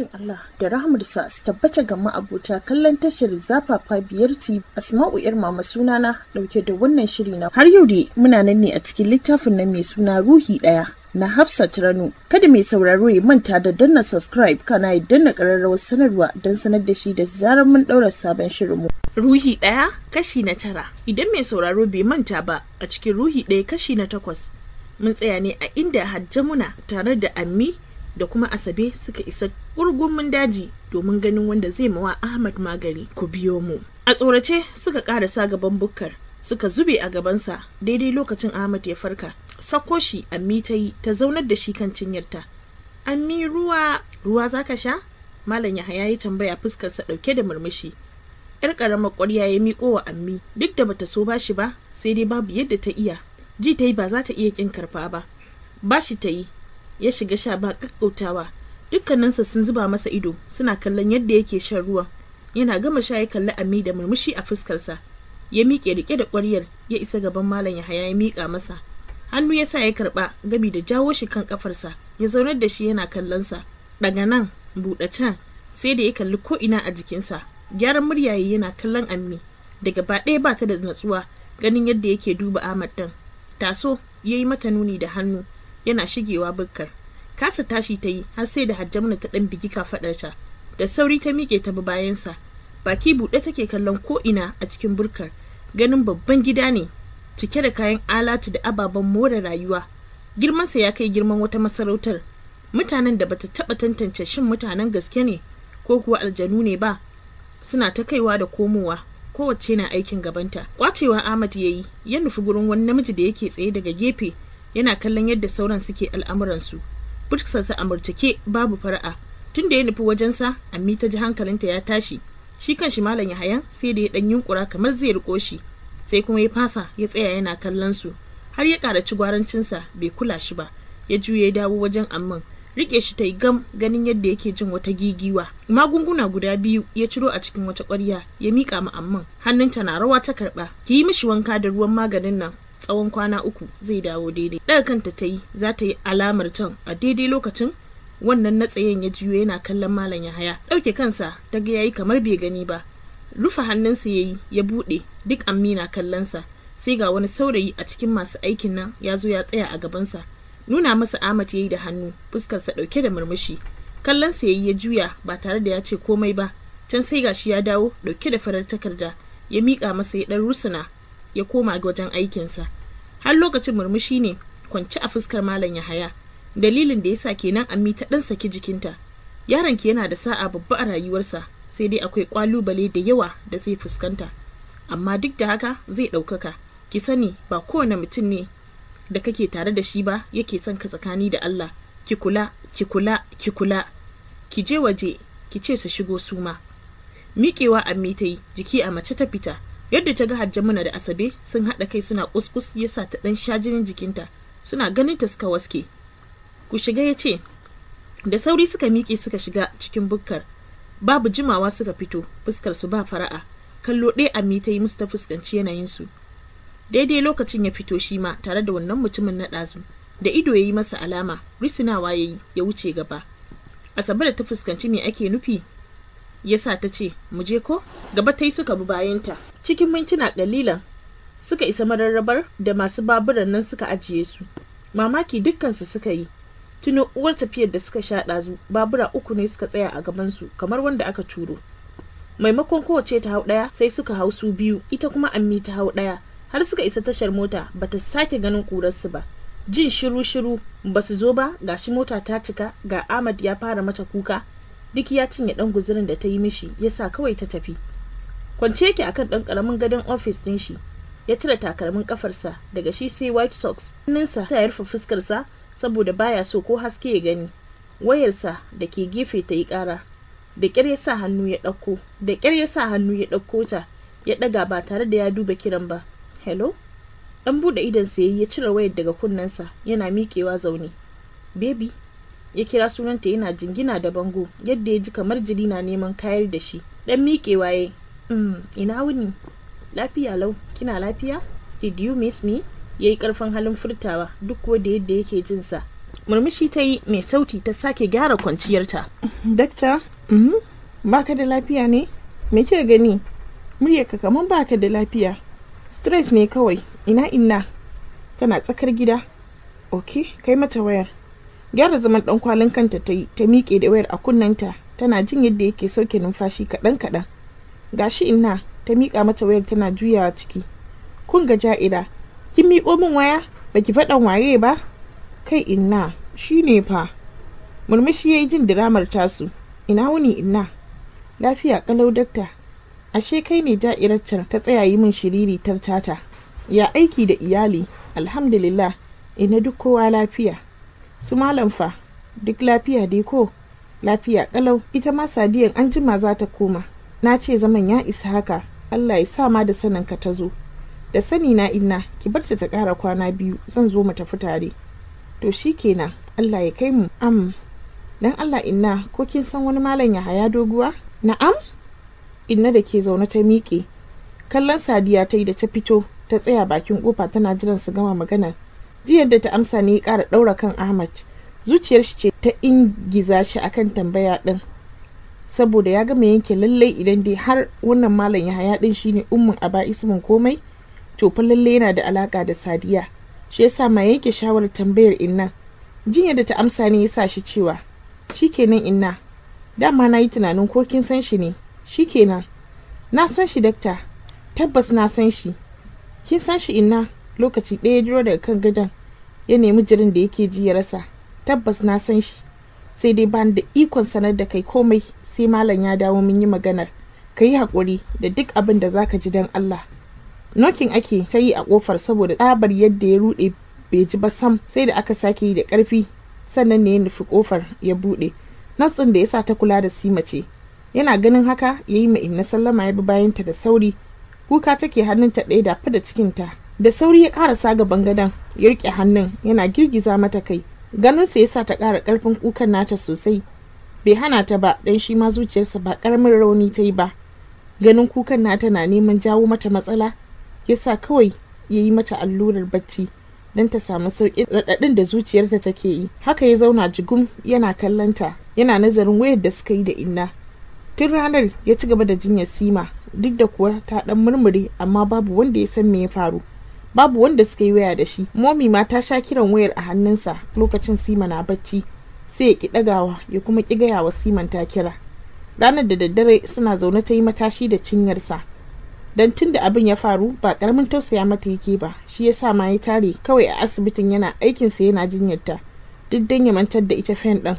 Amincin Allah da rahmarsa su tabbata ga ma'abota kallon tashar Zafafa biyar TV. Asma'u yar mama sunana dauke da wannan shiri na. Har yau dai muna nan ne a cikin littafin nan mai suna Ruhi ɗaya na Hafsat Rano. Kada mai sauraro ya manta da danna subscribe kana ya danna ƙararrawar sanarwa don sanar da shi da zarar mun ɗaura sabon shirinmu. Ruhi ɗaya kashi na 9. Idan mai sauraro bai manta ba, a cikin Ruhi ɗaya kashi na 8 mun tsaya ne a inda Hajjamuna tare da Ammi da kuma Asabe suka isa gurgumin daji domin ganin wanda zai mawa Ahmad magani. Ku biyo mu. A tsorace suka karasa gaban bukkar, suka zube a gabansa. Daidai lokacin Ahmad ya farka. Sako shi Ammi ta yi, ta zaunar da shi kan cinyarta. Ammi, ruwa zaka sha? Malam Yahaya ya tambaya, fuskarsa dauke da murmushi. Yar karamar ƙwarya ya miƙo wa Ammi, duk da bata so bashi ba, sai dai babu yadda ta iya. Ji ta yi ba za ta iya kin karfa ba. Bashi ta yi, ya shiga sha ba kakkautawa. Dukkaninsa sun zuba masa ido, suna kallon yadda yake shan ruwan. Yana gama sha ya kalli Ammi da murmushi a fuskarsa. Ya miƙe rike da ƙwaryar, ya isa gaban Malam Yahaya ya miƙa masa. Hannu ya sa ya karɓa, gami da jawo shi kan ƙafarsa, ya zaunar da shi yana kallonsa. Daga nan, buɗe can, sai da ya kalli ko ina a jikinsa. Gyaran murya yana kallon Ammi, da gaba ɗaya ba ta da natsuwa, ganin yadda yake duba Ahmad ɗin. Taso, ya yi mata nuni da hannu, yana shigewa bukkar. Kasa tashi ta yi har sai da Hajjamuna ta ɗan bigi kafaɗarta. Da sauri ta miƙe ta bi bayansa. Baki buɗe take kallon ko ina a cikin burkar. Ganin babban gida ne, cike da kayan alatu da ababen more rayuwa. Girmansa ya kai girman wata masarautar. Mutanen da bata taɓa tantance shin mutanen gaske ne ko kuwa aljanu ne ba, suna ta kaiwa da komowa. Kowace na aikin gabanta. Kwacewa Ahmad ya yi, ya nufi gurin wani namiji da yake tsaye daga gefe, yana kallon yadda sauran suke al'amuransu. Fuskarsa a murtuke, babu fara'a. Tun da ya nufi wajensa, Ammi ta ji hankalinta ya tashi. Shi kanshi Malam Yahayan sai da ya ɗan yunkura kamar zai riko shi, sai kuma ya fasa ya tsaya yana kallon su. Har ya ƙaraci gwarancinsa bai kula shi ba. Ya juya ya dawo wajen Amman. Rike shi ta yi gam, ganin yadda yake jin wata gigiwa. Magunguna guda 2 ya ciro a cikin wata ƙwarya ya miƙa ma Amman. Hannunta na rawa ta karɓa. Ki yi mishi wanka da ruwan maganin nan tsawon kwana 3 zai dawo daidai. Daga kanta ta yi, za ta yi alamar ton. A daidai lokacin wannan na tsayen ya juyo yana kallon Malam Yahaya. Ɗauke kansa ta ga yayi kamar bai gani ba. Rufe hannunsa yayi ya buɗe, duk Ammi na kallonsa. Sai ga wani saurayi a cikin masu aikin nan ya zo ya tsaya a gabansa. Nuna masa Ahmad yayi da hannu, fuskarsa dauke da murmushi. Kallonsa yayi ya juya ba tare da ya ce komai ba. Can sai gashi ya dawo dauke da farar takarda, ya mika masa ya dan rusuna, ya koma wajen aikinsa. Har lokacin murmushi ne kwance a fuskar Malam Yahaya. Dalilin da yasa kenan Ammi ta dan saki jikinta. Yaron ki yana da sa'a babba a rayuwarsa, sai dai akwai kwalubale da yawa da zai fuskanta. Amma duk da haka zai ɗaukaka. Ki sani ba kowane mutum ne da kake tare da shi ba yake son ka tsakani da Allah. Ki kula, ki kula, ki kula. Ki je waje, ki ce su shigo su ma. Miƙewa Ammi ta yi, jiki a mace ta fita. Yadda ta ga Hajjamuna da Asabe sun haɗa kai suna kuskus, yasa ta ɗan sha jinin jikinta. Suna ganin ta suka waske. Ku shiga, ya ce. Da sauri suka miƙe suka shiga cikin bukkar. Babu jimawa suka fito, fuskar su ba fara'a. Kallo ɗaya Ammi ta yi musu ta fuskanci yanayinsu. Daidai lokacin ya fito shi ma tare da wannan mutumin na ɗazu. Da ido ya yi masa alama, risinawa ya yi, ya wuce gaba. Asabe da ta fuskanci me ake nufi, ya sa ta ce, mu je ko? Gaba ta yi suka bi bayanta. Cikin mintuna ƙalilan suka isa mararrabar da masu baburan nan suka ajiye su. Mamaki dukkansu suka yi. Tuno uwar tafiyar da suka sha ɗazu, babura 3 ne suka tsaya a gabansu kamar wanda aka turo. Maimakon kowace ta hau ɗaya, sai suka hau su 2, ita kuma Ammi ta hau ɗaya. Har suka isa tashar mota bata sake ganin ƙurarsu ba. Jin shiru-shiru ba su zo ba, gashi mota ta cika, ga Ahmad ya fara mata kuka. Duk ya cinye ɗan guzurin da ta yi mishi, yasa kawai ta tafi. Kwance yake akan ɗan ƙaramin gadon ofis ɗin shi. Ya cire takalmin ƙafarsa, daga shi sai white socks. Hannunsa ta rufe fuskarsa saboda baya so ko haske ya gani. Wayarsa da ke gefe ta yi ƙara. Da ƙyar ya sa hannu ya ɗauko ta, ya ɗaga ba tare da ya duba kiran ba. Hello? Dan bude idan sa ya cire wayar daga kunnensa, yana miƙewa zaune. Baby, ya kira sunanta yana jingina da bango, yadda ya ji kamar jiri na neman kayar da shi. Dan miƙewa yayi. Ina wuni? Lafiya lau, kina lafiya? Did you miss me? Yayi karfin halin furtawa, duk wanda yadda yake jin sa. Murmushi ta yi mai sauti ta sake gyara kwanciyarta. Dakta, baka da lafiya ne? Me kika gani? Muryarka kaman baka da lafiya. Stress ne kawai. Ina inna? Tana tsakar gida. Okay, kai mata wayar. Gyara zaman dan kwalin kanta ta yi, ta miƙe da wayar a kunnanta, tana jin yadda yake sauke numfashi kaɗan. Gashi inna, ta miƙa mata wayar tana juyawa ciki. Kun ga Ja'ira, kin miƙo min waya? Baki faɗan waye ba? Kai inna, shine fa. Murmushi yayi jin diramar tasu. Ina wuni inna? Lafiya kalau dakta. Ashe kai ne Ja'irar can ta tsaya yi min shiriri tata. Ya aiki da iyali, alhamdulillah, ina duk kowa lafiya. Su malam fa, duk lafiya dai ko? Lafiya kalau, ita ma Sadiyan an jima za ta koma. Na ce zaman ya isa haka, Allah ya sa ma da saninka ta zo. Da sani na inna, ki bar ta ƙara kwana 2, zan zo mu tafi tare. To shikenan, Allah ya kai mu. Dan Allah inna, ko kin san wani malam Yahaya Doguwa? Na'am? Inna da ke zaune ta miƙe. Kallon Sadiya ta yi da ta fito, ta tsaya bakin kofa tana jiran su gama magana. Jiyar da ta amsa ne ya ƙara ɗaura kan Ahmad. Zuciyar shi ce ta ingiza shi akan tambaya ɗin. Saboda ya gama yanke lallai idan dai har wannan malam Yahaya ɗin shine ummin aba ismin komai, to fa lallai yana da alaka da Sadiya. Shi yasa ma yake shawarar tambayar inna. Jiya da ta amsa ne yasa shi cewa, shikenan inna. Dama na yi tunanin ko kin san shi ne. Shikenan. Na san shi dakta. Tabbas na san shi. Kin san shi inna? Lokaci ɗaya duro daga kan gadon ya nemi jirin da yake ji ya rasa. Tabbas na san shi. Sai dai bani da ikon sanar da kai komai sai malam ya dawo mun yi maganar. Ka yi haƙuri da duk abin da zaka ji don Allah. Nokin ake ta yi a ƙofar saboda tsabar yadda ya ruɗe bai ji ba sam, sai da aka sake yi da ƙarfi sannan ne ya nufi ƙofar ya buɗe. Natsin da ya sa ta kula da Sima ce. Yana ganin haka ya yi ma inna sallama ya bi bayanta da sauri. Kuka take hannunta ɗaya dafa da cikinta. Da sauri ya ƙarasa gaban gadon ya riƙe hannun yana girgiza mata kai. Ganinsa ya sa ta ƙara ƙarfin kukan nata sosai. Bai hana ta ba don shi ma zuciyarsa ba ƙaramin rauni ta yi ba. Ganin kukan nata na neman jawo mata matsala ya sa kawai ya yi mata allurar bacci don ta samu sauƙin raɗaɗin da zuciyarta take yi. Haka ya zauna jigum yana kallonta, yana nazarin wayar da suka yi da inna. Tun ranar ya ci gaba da jinyar Sima, duk da kuwa ta ɗan murmure amma babu wanda ya san me ya faru. Babu wanda suka yi waya da shi. Momi ma ta sha kiran wayar a hannunsa lokacin Sima na bacci, sai ya ki ɗagawa ya kuma ki gaya wa Siman ta kira. Ranar da daddare suna zaune ta yi matashi da cinyarsa. Dan tun da abin ya faru ba karamin tausaya mata yake ba, shi yasa ma ya tare kawai a asibitin yana aikinsa yana jinyarta, duk dan ya mantar da ita fen ɗin.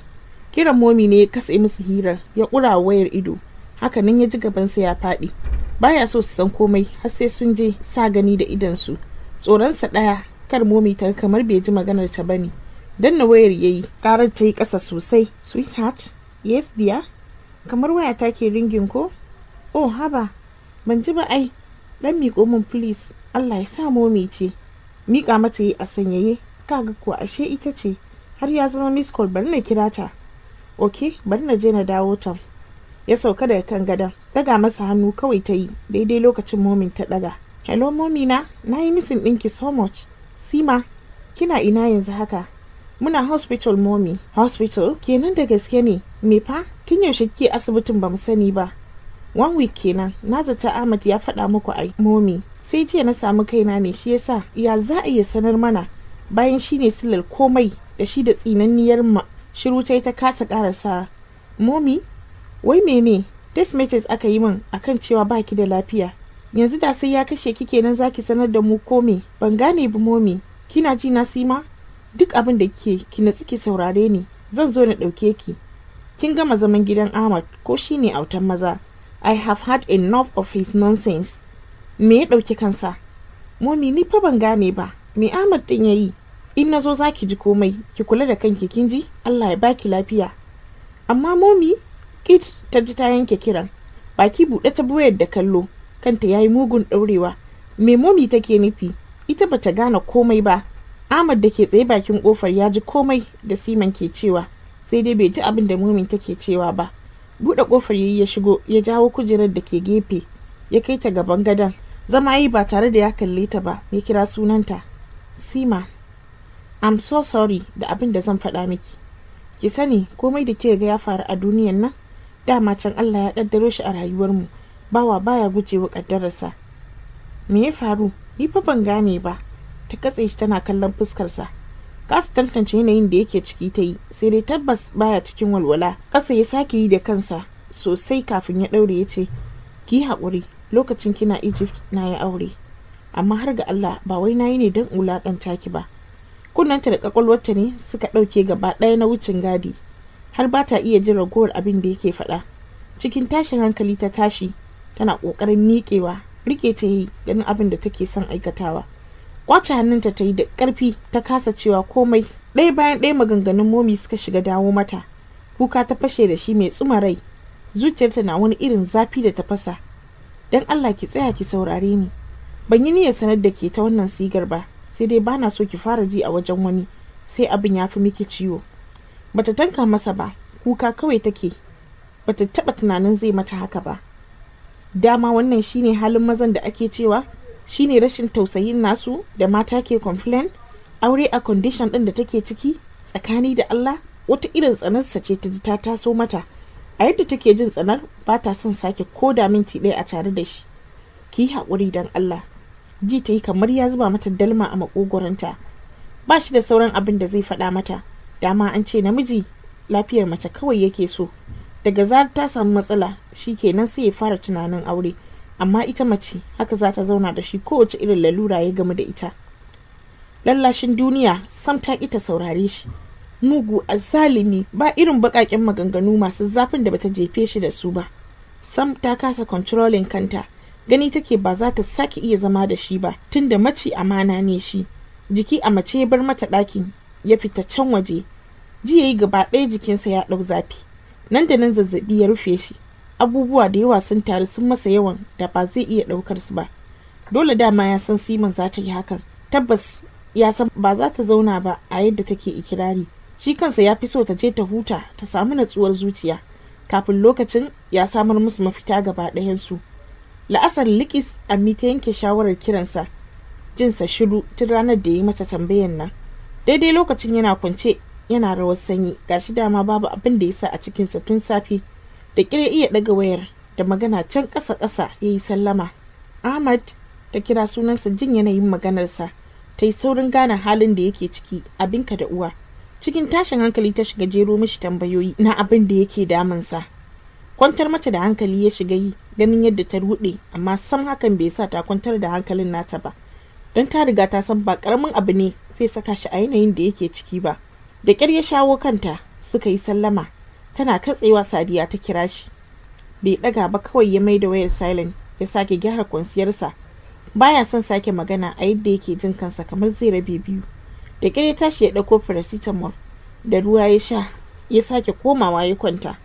Kiran momi ne ya katse musu hirar, ya ƙura wayar ido. Hakanan ya ji gabansa ya faɗi. Baya so su san komai har sai sun je sa gani da idansu. Tsoronsa ɗaya kar momi ta kamar bai ji maganar ta bane. Danna wayar yayi, karar ta yi ƙasa sosai. Sweetheart, yes dear. Kamar waya ta ke ringin ko? Oh haba, ban ji ba ai. Dan miƙo min please. Allah ya sa momi ce. Miƙa mata yi a sanyaye. Kaga kuwa ashe ita ce. Har ya zama miss call, bari na kira ta. Okay, bari na je na dawo ta. Ya sauka daga kan gadon. Daga masa hannu kawai ta yi daidai lokacin momin ta daga. Hello momi na yi missing ɗinki so much. Sima, kina ina yanzu haka? Muna hospital momi. Hospital? Kenan da gaske ne. Me fa? Tun yaushe kike asibitin bamu sani ba. 1 week kenan. Na zata Ahmad ya faɗa muku ai momi. Sai jiya na samu kaina ne shi yasa ya za a iya sanar mana bayan shine sillar komai da shi da tsinanniyar shiru ta kasa karasa. Momi, wai mene? Test message aka yi min akan cewa baki da lafiya. Yanzu da sai ya kashe ki kenan zaki sanar da mu ko me? Ban gane ba momi. Kina ji na Sima? Duk abin da kike ki natsi ki saurare ni. Zan zo na dauke ki. Kin gama zaman gidan Ahmad ko shine autan maza? I have had enough of his nonsense. Me ya dauki kansa? Momi ni fa ban gane ba. Me Ahmad din yayi? In nazo zaki ji komai. Ki kula da kanki kin ji? Allah ya baki lafiya. Amma momi, Kit ta ji ta yanke kiran. Baki buɗe ta buwayar da kallo. Kanta yayi mugun ɗaurewa. Me momi take nufi? Ita bata gane komai ba. Ahmad da ke tsaye bakin kofar ya ji komai da Siman ke cewa, sai dai bai ji abin da momin take cewa ba. Buɗe kofar yayi ya shigo, ya jawo kujerar da ke gefe, ya kai ta gaban gadon. Zama yi ba tare da ya kalle ta ba, ya kira sunanta. Sima. I'm so sorry da abin da zan faɗa miki. Ki sani komai da kika ga ya faru a duniyan nan, dama can Allah ya kaddaro shi a rayuwarmu, bawa baya gujewa kaddararsa. Me ya faru? Ni fa ban gane ba. Ta katse shi tana kallon fuskarsa. Kasa tantance yanayin da yake ciki ta yi, sai dai tabbas baya cikin walwala. Kasa ya sake yi da kansa sosai kafin ya daure ya ce, ki haƙuri, lokacin kina Egypt na ya aure. Amma har ga Allah ba wai na yi ne don wulaƙanta ki ba. Kunnanta da ƙwaƙwalwarta ne suka ɗauke gaba ɗaya na wucin gadi, har ba ta iya jin ragowar abin da yake faɗa. Cikin tashin hankali ta tashi, tana ƙoƙarin miƙewa, rike ta yi ganin abin da take son aikatawa. Kwace hannunta ta yi da ƙarfi, ta kasa cewa komai. Ɗaya bayan ɗaya maganganun momi suka shiga dawo mata. Kuka ta fashe da shi mai tsuma rai. Zuciyarta na wani irin zafi da ta fasa. Dan Allah ki tsaya ki saurare ni. Ban yi niyyar sanar da ke ta wannan sigar ba, sai dai bana so ki fara ji a wajen wani, sai abin ya fi miki ciwo. Bata tanka masa ba, kuka kawai take. Bata taɓa tunanin zai mata haka ba. Dama wannan shine halin mazan da ake cewa shine rashin tausayin nasu da mata ke complain. Aure a condition ɗin da take ciki, tsakani da Allah, wata irin tsanarsa ce ta ji ta taso mata. A yadda take jin tsanar, ba ta son sake ko da minti ɗaya a tare da shi. Ki haƙuri don Allah. Ji ta yi kamar ya zuba mata dalma a maƙogwaranta. Ba shi da sauran abin da zai faɗa mata. Dama an ce namiji lafiyar mace kawai yake so. Daga zarar ta samu matsala, shi kenan sai ya fara tunanin aure. Amma ita mace haka za ta zauna da shi kowace irin lalura ya gamu da ita. Lallashin duniya sam ta ƙi ta saurare shi. Mugu azzalimi, ba irin baƙaƙen maganganu masu zafin da bata jefe shi da su ba. Sam ta kasa controlling kanta. Gani take ba za ta sake iya zama da shi ba, tunda mace amana ne shi. Jiki a mace ya bar mata ɗakin, ya fita can waje. Ji yayi gaba ɗaya jikinsa ya ɗau zafi. Nan da nan zazzaɓi ya rufe shi. Abubuwa da yawa sun taru sun masa yawan da ba zai iya ɗaukar su ba. Dole dama ya san Siman za ta yi hakan. Tabbas ya san ba za ta zauna ba a yadda take ikirari. Shi kansa ya fi so ta je ta huta, ta samu natsuwar zuciya. Kafin lokacin ya samar musu mafita gaba ɗayansu. La'asar likis Ammi ta yanke shawarar kiransa, jinsa shiru tun ranar da ya yi mata tambayan nan. Daidai lokacin yana kwance yana rawar sanyi, gashi dama babu abin da ya sa a cikinsa tun safe. Da kire iya ɗaga wayar, da magana can ƙasa-ƙasa ya yi sallama. Ahmad, ta kira sunansa jin yanayin maganarsa, ta yi saurin gane halin da yake ciki, abinka da uwa. Cikin tashin hankali ta shiga jero mishi tambayoyi na abin da yake damunsa. Kwantar mata da hankali ya shiga yi, ganin yadda ta ruɗe, amma sam hakan bai sa ta kwantar da hankalin nata ba. Don ta riga ta san ba ƙaramin abu ne zai saka shi a yanayin da yake ciki ba. Da ƙyar ya shawo kanta, suka yi sallama. Tana katsewa Sadiya ta kira shi. Bai ɗaga ba, kawai ya mai da wayar silent, ya sake gyara kwanciyarsa. Baya son sake magana a yadda yake jin kansa kamar zai rabe biyu. Da ƙyar ya tashi ya ɗauko paracetamol da ruwa ya sha, ya sake komawa ya kwanta.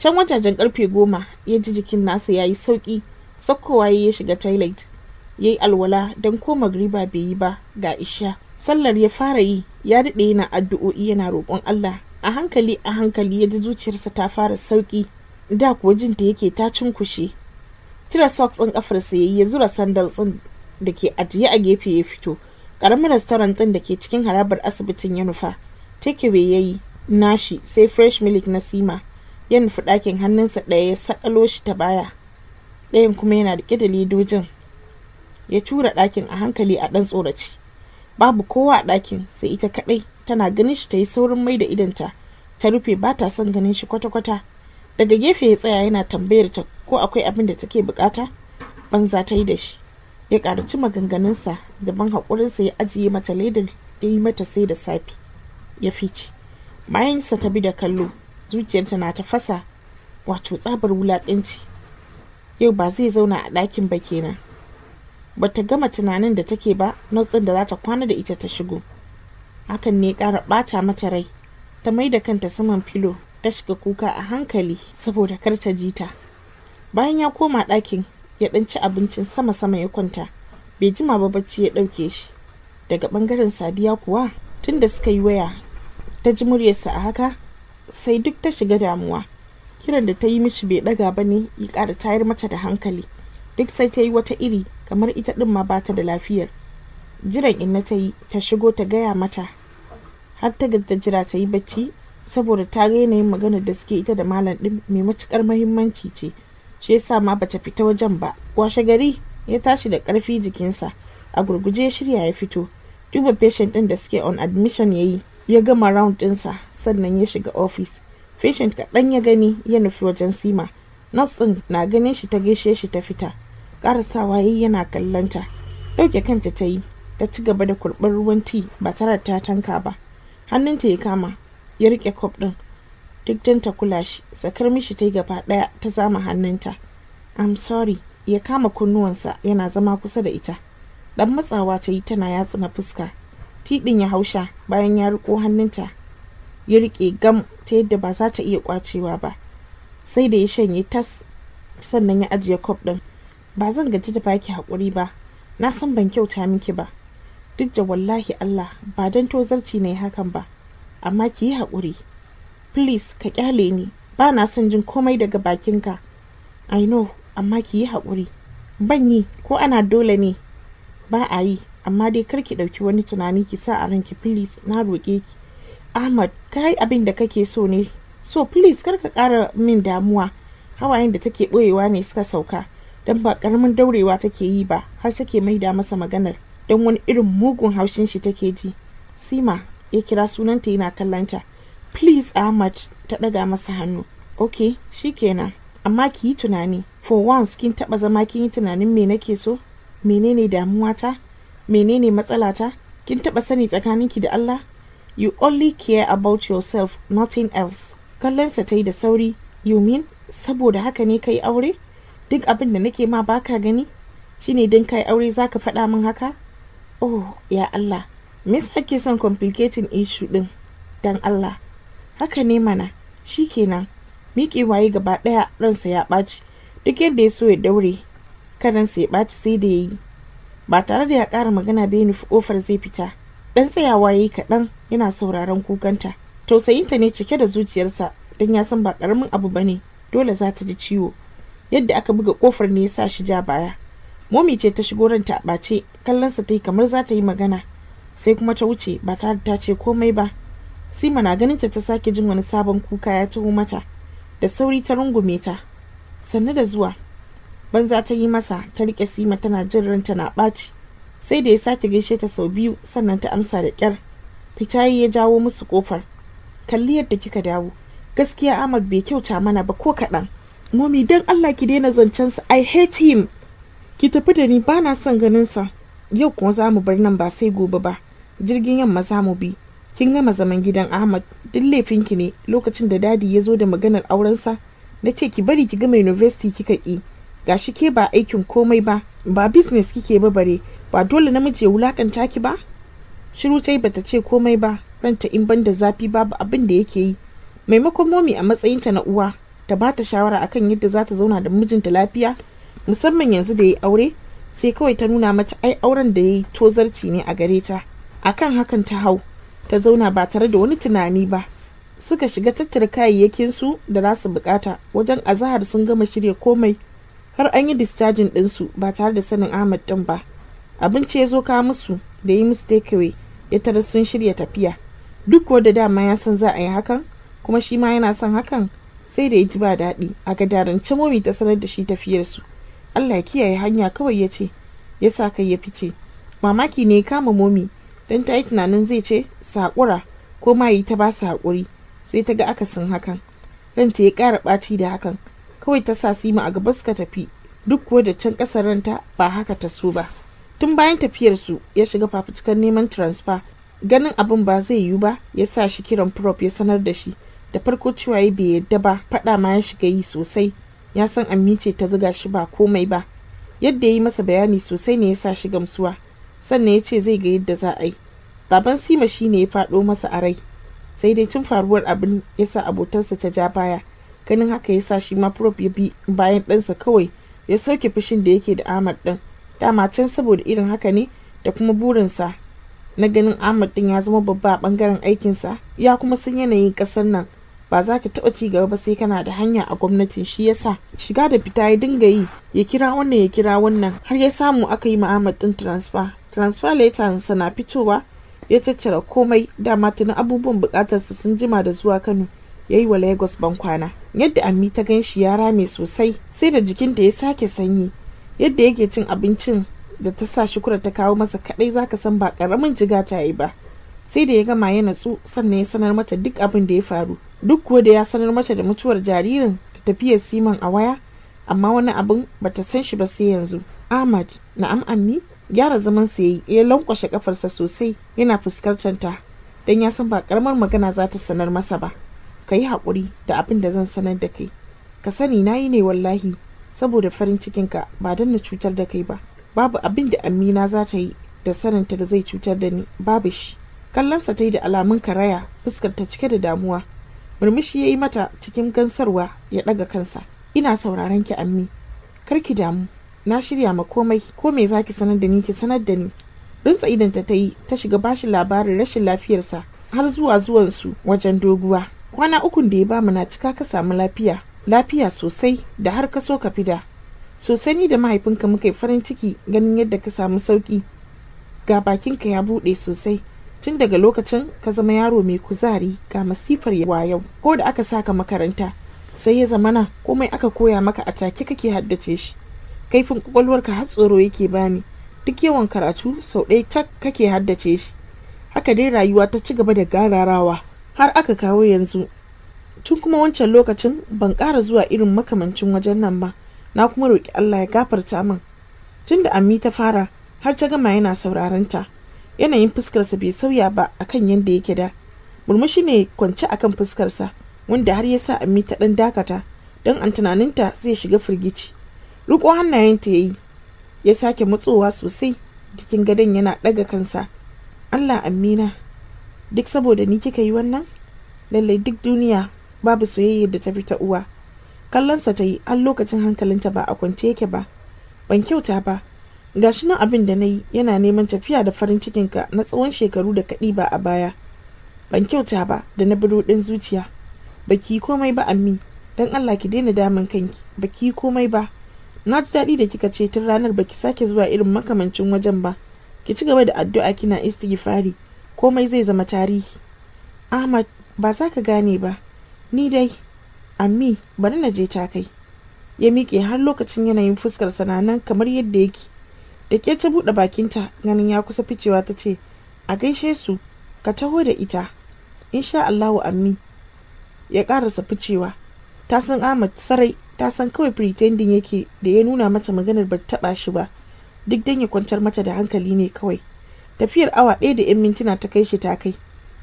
Can wajajen karfe 10 ya ji jikin nasa ya yi sauƙi, sakkowa ya shiga toilet. Ya yi alwala don ko magriba bai yi ba ga isha. Sallar ya fara yi, ya daɗe yana addu'o'i yana roƙon Allah. A hankali ya ji zuciyarsa ta fara sauƙi, da kuwa jinta yake ta cunkushe. Tira socks ɗin ƙafarsa ya zura sandals ɗin da ke ajiye a gefe ya fito. Ƙaramin restaurant ɗin da ke cikin harabar asibitin ya nufa. Takeaway ya yi nashi sai fresh milk na Sima. Ya nufi ɗakin, hannunsa ɗaya ya sakalo shi ta baya, ɗayan kuma yana riƙe da ledojin. Ya tura ɗakin a hankali a ɗan tsoraci. Babu kowa a ɗakin sai ita kaɗai. Tana ganin shi ta yi saurin mai da idanta, ta rufe, ba ta son ganin shi kwata-kwata. Daga gefe ya tsaya yana tambayar ta ko akwai abin da take bukata. Banza ta yi da shi. Ya ƙaraci maganganunsa da ban haƙurinsa, ya ajiye mata ledar ya yi mata sai da safe. Ya fice. Bayansa ta bi da kallo. Zuciyarta na ta fasa, wato tsabar wulaƙanci. Yau ba zai zauna a ɗakin ba kenan. Bata gama tunanin da take ba, nutsin da za ta kwana da ita ta shigo. Hakan ne ƙara ɓata mata rai. Ta mai da kanta saman filo, ta shiga kuka a hankali saboda kar ta ji ta. Bayan ya koma ɗakin, ya ɗan ci abincin sama-sama ya kwanta. Bai jima ba bacci ya ɗauke shi. Daga ɓangaren Sadiya kuwa, tun da suka yi waya, ta ji muryarsa a haka, sai duk ta shiga damuwa. Kiran da ta yi mishi bai ɗaga ba ne ya ƙara tayar mata da hankali. Duk sai ta yi wata iri kamar ita ɗin ma bata da lafiyar. Jiran inna ta yi ta shigo ta gaya mata har ta gaji jira ta yi bacci saboda ta ga yanayin maganar da suke ita da malam din mai matukar muhimmanci ce, shi yasa ma bata fita wajen ba. Washe gari ya tashi da karfi jikinsa, a gurguje ya shirya ya fito. Duba patient din da suke on admission yayi, ya gama round dinsa sannan ya shiga office. Patient kaɗan ya gani ya nufi wajen Sima. Nurse din na ganin shi ta gaishe shi ta fita. Karasawa yayi yana kallanta. Dauke kanta ta yi, ta ci gaba da kurɓar ruwan tea ba tare da ta tanka ba. Hannunta ya kama, ya rike cup din. Duk dan ta kula shi, sakar mishi ta yi gaba ɗaya ta zama hannunta. I'm sorry, ya kama kunnuwansa yana zama kusa da ita. Dan matsawa ta yi tana yatsa na fuska. Tea din ya hausha bayan ya riko hannunta. Ya rike gam ta yadda ba za ta iya kwacewa ba. Sai da ya shanye tas sannan ya ajiye cup din. Ba zan gaji da baki haƙuri ba, na san ban kyauta miki ba, duk da wallahi Allah ba don tozarci ne hakan ba, amma ki yi haƙuri, please ka kyale ni, ba na son jin komai daga bakinka. I know, amma ki yi haƙuri. Ban yi ko ana dole ne? Ba a yi, amma dai kar ki ɗauki wani tunani ki sa a ranki, please, na roƙe ki. Ahmad, ka yi abin da kake so ne, so please kar ka ƙara min damuwa. Hawayen da take ɓoyewa ne suka sauka, don ba ƙaramin daurewa take yi ba, har take maida masa maganar, don wani irin mugun haushin shi take ji. Sima ya kira sunanta yana kallanta. Please Ahmad, ta ɗaga masa hannu. Okay, shikenan, amma ki yi tunani. For once kin taɓa zama kin yi tunanin me nake so? Menene damuwata? Menene matsalata? Kin taɓa sani tsakaninki da Allah? You only care about yourself, nothing else. Kallonsa ta yi da sauri. You mean, saboda haka ne ka yi aure? Duk abin da nake ma baka gani? Shine don kai aure zaka faɗa min haka? Oh, ya Allah, me yasa kake son complicating issue din? Dan Allah. Haka ne mana, shikenan. Miƙe waye gaba ɗaya ransa ya ɓaci. Duk yadda ya so ya daure, karansa ya ɓaci sai da yayi. Ba tare da ya ƙara magana bai nufi ƙofar zai fita. Dan tsayawa yayi kaɗan yana sauraron kukanta. Tausayinta ne cike da zuciyarsa, don ya san ba ƙaramin abu bane, dole za ta ji ciwo. Yadda aka buga kofar ne ya sa shi ja baya. Momi ce ta shigo ranta a ɓace, kallonsa ta yi kamar za ta yi magana, sai kuma ta wuce ba tare da ta ce komai ba. Sima na ganin ta sake jin wani sabon kuka ya taho mata, da sauri ta rungume ta. Sannu da zuwa. Banza ta yi masa, ta rike Sima tana jin ranta na ɓaci. Sai da ya sake gaishe ta sau biyu sannan ta amsa da ƙyar. Fitayi ya jawo musu kofar. Kalli yadda kika dawo. Gaskiya Ahmad bai kyauta mana ba ko kaɗan. Momi don Allah ki daina zancensa, I hate him. Ki tafi da ni, ba na son ganinsa. Yau kuma za mu bar nan ba sai gobe ba. Jirgin yamma za mu bi. Kin gama zaman gidan Ahmad, duk laifinki ne. Lokacin da dadi ya zo da maganar aurensa, na ce ki bari ki gama university kika ki. Gashi ke ba aikin komai ba, ba business kike ba bare, ba dole namiji ya wulakanta ki ba? Shiru tai bata ce komai ba, ranta in banda zafi babu abin da yake yi. Maimakon Momi a matsayinta na uwa, ta ba ta shawara akan yadda za ta zauna da mijinta lafiya, musamman yanzu da ya yi aure, sai kawai ta nuna mata ai auren da ya yi tozarci ne a gare ta. Akan hakan ta hau, ta zauna ba tare da wani tunani ba. Suka shiga tattara kayayyakinsu da za su bukata, wajen azahar sun gama shirya komai, har an yi discharging ɗinsu ba tare da sanin Ahmad ɗin ba. Abinci ya zo kawo musu da yi musu takeaway, ya tara sun shirya tafiya. Duk wanda dama ya san za a yi hakan, kuma shi ma yana son hakan, sai da ya ji ba daɗi. A gadarance Momi ta sanar da shi tafiyarsu. Allah ya kiyaye hanya kawai ya ce, ya sa kai ya fice. Mamaki ne ya kama Momi, don ta yi tunanin zai ce su haƙura ko ma yi ta ba su haƙuri, sai ta ga akasin hakan. Ranta ya ƙara ɓaci da hakan, kawai ta sa Sima a gaba suka tafi, duk kuwa da can ƙasar ranta ba haka ta so ba. Tun bayan tafiyarsu ya shiga fafutukar neman transfer, ganin abin ba zai yiwu ba ya sa shi kiran prop ya sanar da shi. Da farko cewa ya bai yadda ba, faɗa ma ya shiga yi sosai, ya san Ammi ce ta zuga shi ba komai ba. Yadda ya yi masa bayani sosai ne ya sa shi gamsuwa, sannan ya ce zai ga yadda za a yi. Baban Sima shi ne ya faɗo masa a rai, sai dai tun faruwar abin ya sa abotarsa ta ja baya. Ganin haka ya sa shi ma prop ya bi bayan ɗansa kawai ya sauke fushin da yake da Ahmad ɗin. Dama can saboda irin haka ne da kuma burinsa na ganin Ahmad ɗin ya zama babba a ɓangaren aikinsa, ya kuma san yanayin ƙasar nan ba za ka taɓa ci gaba ba sai kana da hanya a gwamnatin. Shi yasa shiga da fita ya dinga yi, ya kira wannan ya kira wannan, har ya samu aka yi ma Ahmad ɗin transfer letter sa na fitowa ya tattara komai, dama tuni abubuwan bukatarsa sun jima da zuwa Kano, ya yi wa Lagos bankwana. Yadda Ammi ta gan shi ya rame sosai, sai da jikinta ya sake sanyi. Yadda yake cin abincin da ta sa Shukura ta kawo masa kadai zaka san ba karamin jiga ta yi ba. Sai da ya gama ya natsu sannan ya sanar mata duk abin da ya faru. Duk kuwa da ya sanar mata da mutuwar jaririn da tafiyar Siman a waya, amma wani abin bata san shi ba sai yanzu. Ahmad, na'am Ammi? Gyara zaman sa yayi, ya lankwashe kafarsa sosai yana fuskantar ta, dan ya san ba karamar magana za ta sanar masa ba. Ka yi haƙuri da abin da zan sanar da kai. Ka sani nayi ne wallahi saboda farin cikinka, ba don na cutar da kai ba. Babu abin da Amina za ta yi da saninta da zai cutar da ni, babu shi. Kallonsa ta yi da alamun karaya, fuskar ta cike da damuwa. Murmushi ya yi mata cikin gansarwa, ya ɗaga kansa. Ina sauraron ki Ammi, kar ki damu, na shirya ma komai, ko me za ki sanar da ni ki sanar da ni. Rintsa idanta ta yi, ta shiga bashi labarin rashin lafiyarsa har zuwa zuwansu wajen doguwa. Kwana ukun da ya ba mu na cika ka samu lafiya sosai, da har ka so ka fida. Sosai ni da mahaifinka muka yi farin ciki ganin yadda ka samu sauki. Ga bakinka ya buɗe sosai, tun daga lokacin ka zama yaro mai kuzari ga masifar yau. Ko da aka saka makaranta sai ya zamana komai aka koya maka a take kake haddace shi. Kaifin kwakwalwarka har tsoro yake bani. Duk yawan karatu sau ɗaya tak kake haddace shi. Haka dai rayuwa ta ci gaba da gararawa har aka kawo yanzu. Tun kuma wancan lokacin ban ƙara zuwa irin makamancin wajen nan ba. Na kuma roƙi Allah ya gafarta min. Tun da Ammi ta fara har ta gama yana sauraron ta. Yanayin fuskarsa bai sauya ba akan yadda yake da. Murmushi ne kwance akan fuskarsa, wanda har ya sa Ammi ta ɗan dakata don an tunaninta zai shiga firgici. Riƙo hannayenta ya yi, ya sake matsowa sosai jikin gadon yana ɗaga kansa. Allah Amina, duk saboda ni kika yi wannan? Lallai duk duniya babu soyayya da ta fi ta uwa. Kallonsa ta yi, an lokacin hankalinta ba a kwance yake ba. Ban kyauta ba, gashi nan abin da na yi yana neman tafiya da farin cikinka na tsawon shekaru da kaɗi ba a baya. Ban kyauta ba da na biro ɗin zuciya. Baki yi komai ba Ammi, don Allah ki daina damun kanki, baki yi komai ba. Na ji daɗi da kika ce tun ranar baki sake zuwa irin makamancin wajen ba. Ki ci gaba da addu'a kina istighfari, komai zai zama tarihi. Ahmad, ba za ka gane ba, ni dai Ammi, bari na je ta kai. Ya miƙe har lokacin yanayin fuskar nan kamar yadda yake. Da ke ta buɗe bakinta ganin ya kusa ficewa ta ce, a gaishe su, ka taho da ita. Insha Allahu Ammi. Ya ƙarasa ficewa. Ta san Ahmad sarai, ta san kawai pretending yake da ya nuna mata maganar ba taɓa shi ba. Duk dan ya kwantar mata da hankali ne kawai. Tafiyar awa 1 da 'yan mintuna ta kai shi ta kai.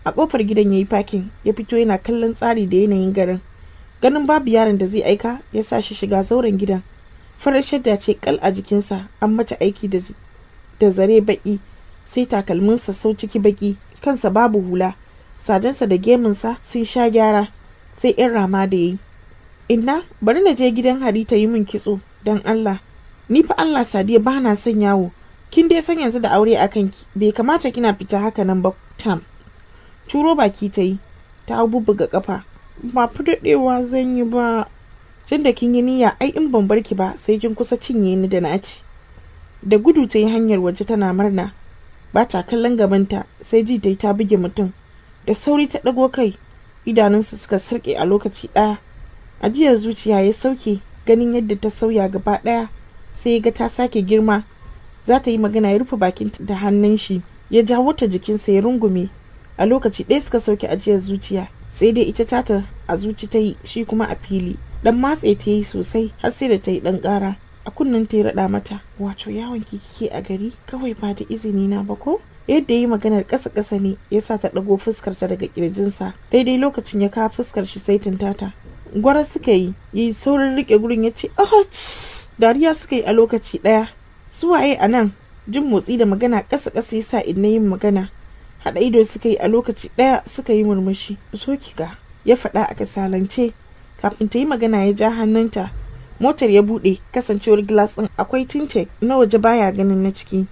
A ƙofar gidan ya yi fakin, ya fito yana kallon tsari da yanayin garin. Ganin babu yaron da zai aika ya sa shi shiga zauren gidan. Farar shadda ce kal a jikinsa, an mata aiki da zare baki, sai takalminsa sau ciki baki, kansa babu hula, sadansa da gemunsa sun sha gyara, sai 'yan rama da yayi. Inna, bari na je gidan Hari ta yi min kitso, don Allah. Ni fa Allah Sadiya ba na son yawo. Kin dai san yanzu da aure a kanki, bai kamata kina fita haka nan ba tam. Turo baki ta yi, ta bubbuga kafa. Ba fi daɗewa zan yi ba. Tun da kin yi niyya ai in ban barki ba sai kin kusa cinye ni da naci. Da gudu ta yi hanyar waje tana murna. Ba ta kallon gabanta sai ji ta buge mutum. Da sauri ta ɗago kai, idanunsa suka sarƙe a lokaci ɗaya. Ajiyar zuciya ya sauke ganin yadda ta sauya gaba ɗaya, sai ya ga ta sake girma. Za ta yi magana ya rufe bakinta da hannun shi, ya jawo ta jikinsa ya rungume. A lokaci ɗaya suka sauke ajiyar zuciya, sai dai ita tata a zuci ta yi, shi kuma a fili. Dan matse ta yi sosai har sai da ta yi ɗan ƙara. A kunnen ta ya raɗa mata, wato yawon kike a gari kawai ba da izini na ba ko? Yadda yi maganar ƙasa-ƙasa ne ya sa ta ɗago fuskarta daga ƙirjinsa. Daidai lokacin ya kawo fuskar shi saitin tata. Gwara suka yi, yi saurin riƙe gurin ya ce, dariya suka yi a lokaci ɗaya. Su waye a nan? Jin motsi da magana ƙasa-ƙasa ya sa inna yin magana. Haɗa ido suka yi a lokaci ɗaya suka yi murmushi. Zo ki ga, ya faɗa a kasalance. Kafin ta yi magana ya ja hannunta. Motar ya buɗe, kasancewar gilas ɗin akwai tintek na waje baya ganin na ciki.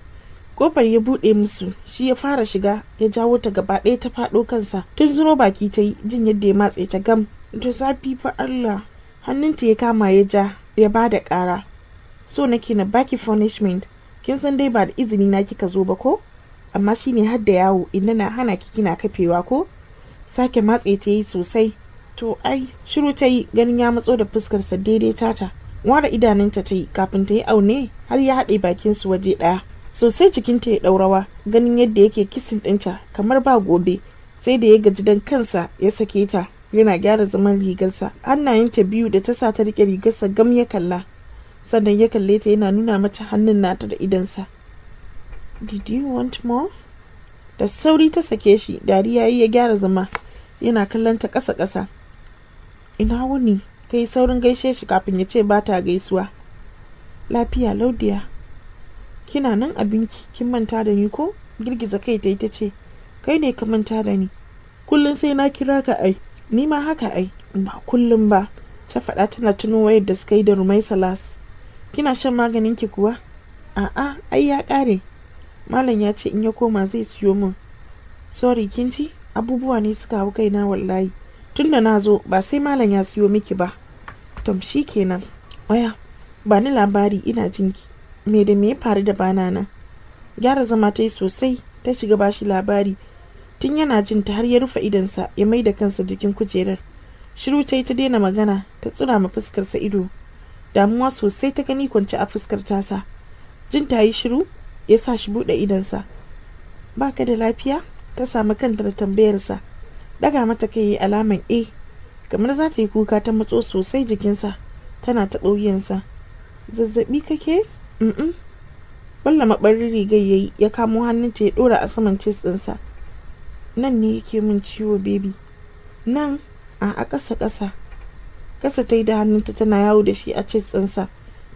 Kofar ya buɗe musu, shi ya fara shiga, ya jawo ta gaba ɗaya ta faɗo kansa. Tun zuro baki ta yi, jin yadda ya matse ta gam. Da zafi fa Allah. Hannunta ya kama ya ja, ya ba da ƙara. So nake na baki punishment. Kin san dai ba da izini na kika zo ba ko? amma shine har da yawo inda na hana ki kina kafewa ko? Sake matse ta yi sosai. To ai, shiru ta yi ganin ya matso da fuskarsa daidai tata. Ware idanunta ta yi kafin ta yi aune har ya haɗe bakinsu waje ɗaya. Sosai cikinta ya ɗaurawa ganin yadda yake kisin ɗinta kamar ba gobe, sai da ya gaji don kansa ya sake ta yana gyara zaman rigarsa. Hannayenta biyu da ta sa ta riƙe rigarsa gam ya kalla, sannan ya kalle ta yana nuna mata hannun nata da idansa. Did you want more? Da sauri ta sake shi, dariya ya gyara zama yana kallon ta ƙasa-ƙasa. Ina wuni? Ta yi saurin gaishe shi kafin ya ce ba ta gaisuwa. Lafiya laudiya. Kina nan abinki, kin manta da ni ko? Girgiza kai ta yi ta ce, kai ne ka manta da ni. Kullum sai na kira ka ai. Ni ma haka ai, ba kullum ba. Ta faɗa tana tuno wayar da suka yi da Rumaisa las. Kina shan maganin ki kuwa? A'a, ai ya ƙare. Malam ya ce in ya koma zai siyo min. Sorry kin ji? Abubuwa ne suka hau kaina wallahi. Tunda na zo ba sai malam ya siyo miki ba. Tom shi kenan. Waya, ba ni labari ina jinki. Me da me ya faru da bana nan? Gyara zama ta yi sosai, ta shiga bashi labari. Tun yana jin ta har ya rufe idansa ya mai da kansa jikin kujerar. Shiru ta yi ta daina magana, ta tsura ma fuskarsa ido. Damuwa sosai ta gani kwance a fuskar tasa. Jin ta yi shiru ya sa shi buɗe idansa. Baka da lafiya? Ta samu kanta da tambayarsa. Daga mata kai yi alaman kamar za ta yi kuka. Ta matso sosai jikinsa tana taɓa wuyansa. Zazzaɓi kake? Balla maɓarin rigar yayi ya kamo hannunta ya ɗora a saman chest ɗinsa. Nan ne yake min ciwo baby. Nan a ƙasa ta yi da hannunta tana yawo da shi a chest ɗinsa.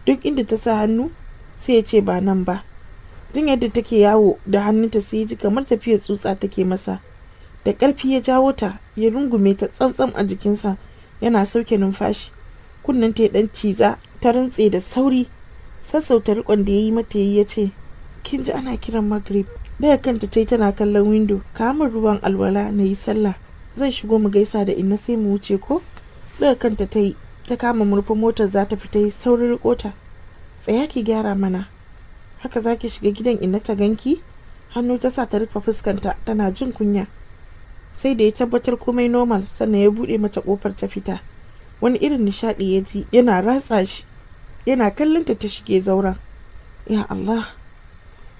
Duk inda ta sa hannu sai ya ce ba nan ba. Jin yadda take yawo da hannunta sai ya ji kamar tafiyar tsutsa take masa. Da ƙarfi ya jawo ta ya rungume ta tsantsam a jikinsa yana sauke numfashi. Kunnenta ya ɗan ciza ta rantse da sauri. Sassauta riƙon da ya yi mata ya ce, kin ji ana kiran Maghrib. Daga kanta ta yi tana kallon windo. Kamun ruwan alwala na yi sallah. Zan shigo mu gaisa da inna sai mu wuce ko? Daga kanta ta yi ta kama murfin motar za ta fita yi saurin riƙo ta. Tsaya ki gyara mana. Haka za ki shiga gidan inna ta ganki? Hannu ta sa ta rufe fuskanta tana jin kunya. Sai da ya tabbatar komai normal sannan ya buɗe mata ƙofar ta fita. Wani irin nishaɗi ya ji yana ratsa shi. Yana kallonta ta shige zauren. Ya Allah.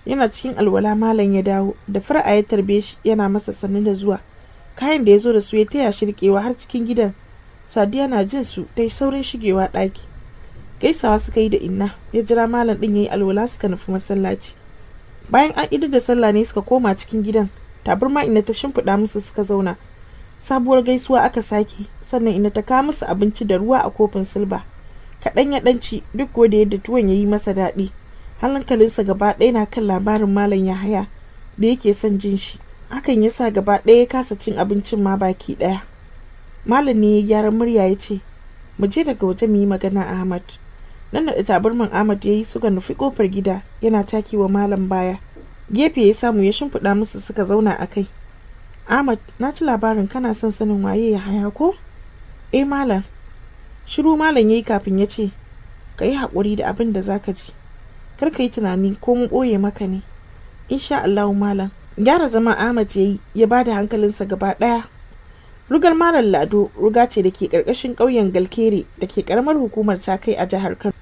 Yana cikin alwala malam ya dawo da far'a ya tarbe shi yana masa sannu da zuwa. Kayan da ya zo da su ya taya shi riƙewa har cikin gidan. Sadiya na jin su ta yi saurin shigewa ɗaki. Gaisawa suka yi da inna, ya jira malam ɗin ya yi alwala suka nufi masallaci. Bayan an idar da sallah ne suka koma cikin gidan. Tabarma inna ta shimfiɗa musu suka zauna. Sabuwar gaisuwa aka sake, sannan inna ta kawo musu abinci da ruwa a kofin silba. Kaɗan ya ɗanci duk da yadda tuwon ya yi masa daɗi. Hankalinsa gaba ɗaya na kan labarin malam Yahaya da yake son jin shi. Hakan ya sa gaba ɗaya ya kasa cin abincin ma baki ɗaya. Malam ne ya gyara murya ya ce, mu je daga waje mu yi magana Ahmad. Nan da tabarman Ahmad ya yi suka nufi kofar gida yana taki wa malam baya. Gefe ya samu ya shimfiɗa musu suka zauna a kai. Ahmad, na ci labarin kana son sanin waye Yahaya ko? Malam. Shiru malam ya yi kafin ya ce, ka yi haƙuri da abin da za ka ji. Kar ka yi tunani ko mun ɓoye maka ne. Insha Allahu malam. Gyara zama Ahmad ya yi ya ba da hankalinsa gaba ɗaya. Rugar Malam Lado ruga ce da ke ƙarƙashin ƙauyen Galkere da ke ƙaramar hukumar ta kai a jihar Kano.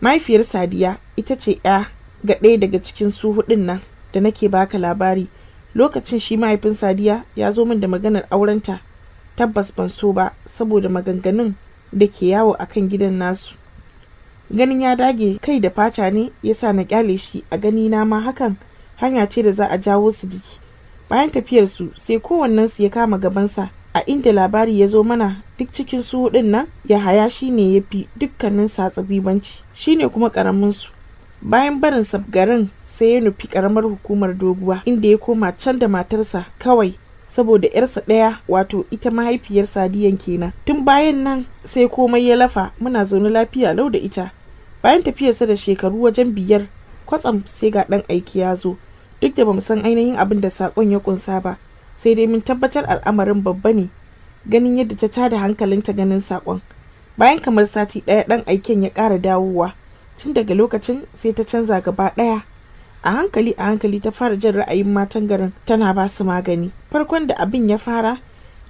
Mahaifiyar Sadiya ita ce ya ga ɗaya daga cikin su hudun nan da nake baka labari. Lokacin shi mahaifin Sadiya ya zo min da maganar aurenta. Tabbas ban so ba saboda maganganun da ke yawo a kan gidan nasu. Ganin ya dage kai da fata ne ya sa na kyale shi, a gani na ma hakan hanya ce da za a jawo su jiki. Bayan tafiyarsu sai kowannensu ya kama gabansa. A inda labari ya zo mana duk cikin su hudun nan Yahaya shine ya fi dukkanin tsabibanci, shine kuma karamin su. Bayan barin garin sai ya nufi karamar hukumar Doguwa inda ya koma can da matarsa kawai saboda yarsa ɗaya, wato ita mahaifiyar Sadiyan kenan. Tun bayan nan sai komai ya lafa, muna zaune lafiya lau da ita. Bayan tafiyarsa da shekaru wajen 5 kwatsam sai ga ɗan aiki ya zo. Duk da bamu san ainihin abin da sakon ya kunsa ba, sai dai mun tabbatar al'amarin babba ne ganin yadda ta tada hankalinta ganin sakon. Bayan kamar sati ɗaya ɗan aiken ya ƙara dawowa. Tun daga lokacin sai ta canza gaba ɗaya. A hankali ta fara jin ra'ayin matan garin tana ba su magani. Farkon da abin ya fara,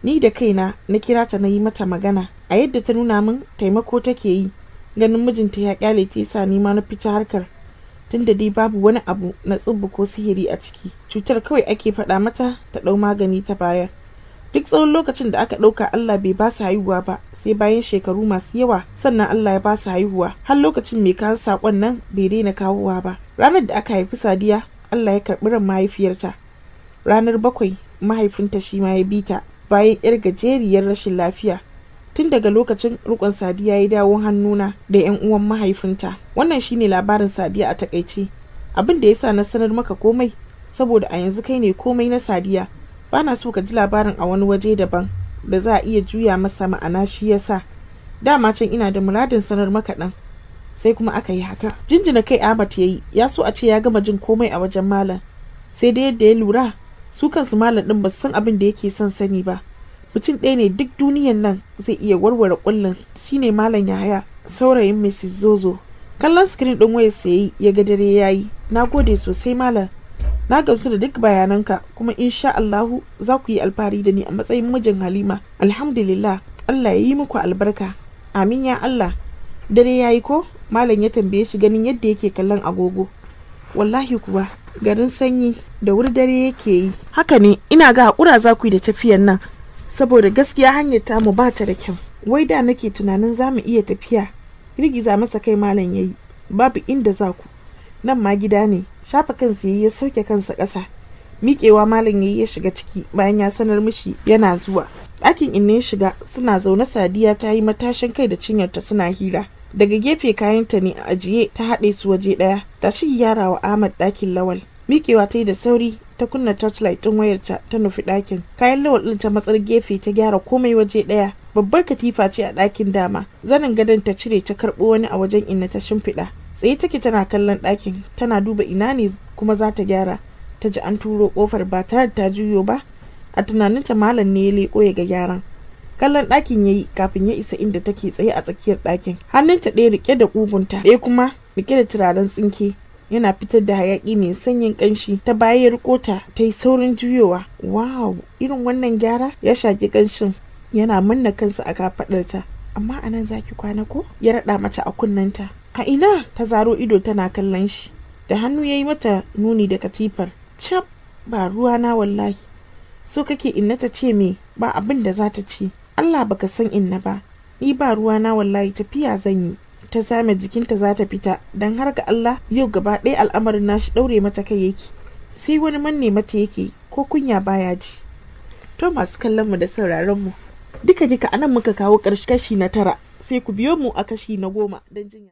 ni da kaina na kira ta na yi mata magana. A yadda ta nuna min taimako take yi, ganin mijinta ya kyale ta yasa ni ma na fita harkar. Tunda dai babu wani abu na tsubbu ko sihiri a ciki, cutar kawai ake faɗa mata ta ɗau magani ta bayar. Duk tsawon lokacin da aka ɗauka Allah bai ba su haihuwa ba, sai bayan shekaru masu yawa sannan Allah ya ba su haihuwa. Har lokacin mai kawo saƙon nan bai daina kawowa ba. Ranar da aka haifi Sadiya, Allah ya karɓi ran mahaifiyarta. Ranar 7 mahaifinta shi ma ya bi ta bayan 'yar gajeriyar rashin lafiya. Tun daga lokacin rukun Sadiya ya dawo hannuna da 'yan uwan mahaifinta. Wannan shine labarin Sadiya a takaice. Abin da yasa na sanar maka komai saboda a yanzu kai ne komai na Sadiya. Bana so ka ji labarin a wani waje daban da za a iya juya masa ma'ana, shi yasa dama can ina da muradin sanar maka ɗan. Sai kuma aka yi haka. Jinjina kai Ahmad yayi, ya so a ce ya gama jin komai a wajen malam. Sai da yadda ya lura su kansu malam ɗin ba su san abin da yake son sani ba. Mutum ɗaya ne duk duniyan nan zai iya warware kullun, shine malam Yahaya, saurayin Mrs. Zozo. Kallon screen ɗin wayar sa yayi, ya ga dare yayi. Nagode sosai malam. Na gamsu da duk bayananka kuma insha Allahu za ku yi alfahari da ni a matsayin mijin Halima. Alhamdulillah, Allah ya yi muku albarka. Amin ya Allah. Dare yayi ko? Malam ya tambaye shi ganin yadda yake kallon agogo. Wallahi kuwa garin sanyi da wuri dare yake yi. Haka ne, ina ga hakura za ku yi da tafiyan nan saboda gaskiya hanyar tamu ba ta da kyau. Wai da nake tunanin za mu iya tafiya. Girgiza masa kai malam yayi. Babu inda za ku. Nan ma gida ne. Shafa kansa yayi, ya sauke kansa ƙasa. Miƙewa malam yayi ya shiga ciki bayan ya sanar mishi yana zuwa. Ɗakin inna ya shiga, suna zaune. Sadiya ta yi matashin kai da cinyarta suna hira. Daga gefe kayanta ne a ajiye, ta haɗe su waje ɗaya. Tashi yara wa Ahmad ɗakin Lawal. Miƙewa ta yi da sauri, ta kunna torchlight ɗin wayarta ta nufi ɗakin. Kayan Lawal ɗin ta matsar gefe ta gyara komai waje ɗaya. Babbar katifa ce a ɗakin dama. Zanin gadon ta cire ta karɓo wani a wajen inna ta shimfiɗa. Tsaye take tana kallon ɗakin, tana duba ina ne kuma za ta gyara. Ta ji an turo ƙofar ba tare da ta juyo ba. A tunaninta malam ne ya leƙo ya ga gyaran. Kallon ɗakin ya yi kafin ya isa inda take tsaye a tsakiyar ɗakin. Hannunta ɗaya riƙe da ƙugunta, ɗaya kuma riƙe da turaren tsinke. Yana fitar da hayaƙi mai sanyin ƙanshi. Ta baya ya riƙo ta, ta yi saurin juyowa. Wow, irin wannan gyara? Ya shaƙi ƙanshin. Yana manna kansa a kafaɗarta. Amma anan zaki kwana ko? Ya raɗa mata a kunnenta. A ina? Ta zaro ido tana kallon shi. Da hannu ya yi mata nuni da katifar. Cap, ba ruwa na wallahi. So kake inna ta ce me? Ba abin da za ta ce. Allah baka san inna ba. Ni ba ruwa na wallahi, tafiya zan yi. Ta zame jikinta za ta fita, dan har ga Allah yau gaba ɗaya al'amarin nashi ɗaure mata kai yake. Sai wani manne mata yake, ko kunya baya ji. To masu kallon mu da sauraron mu, duka anan muka kawo kashi na 9. Sai ku biyo mu a kashi na 10 don jin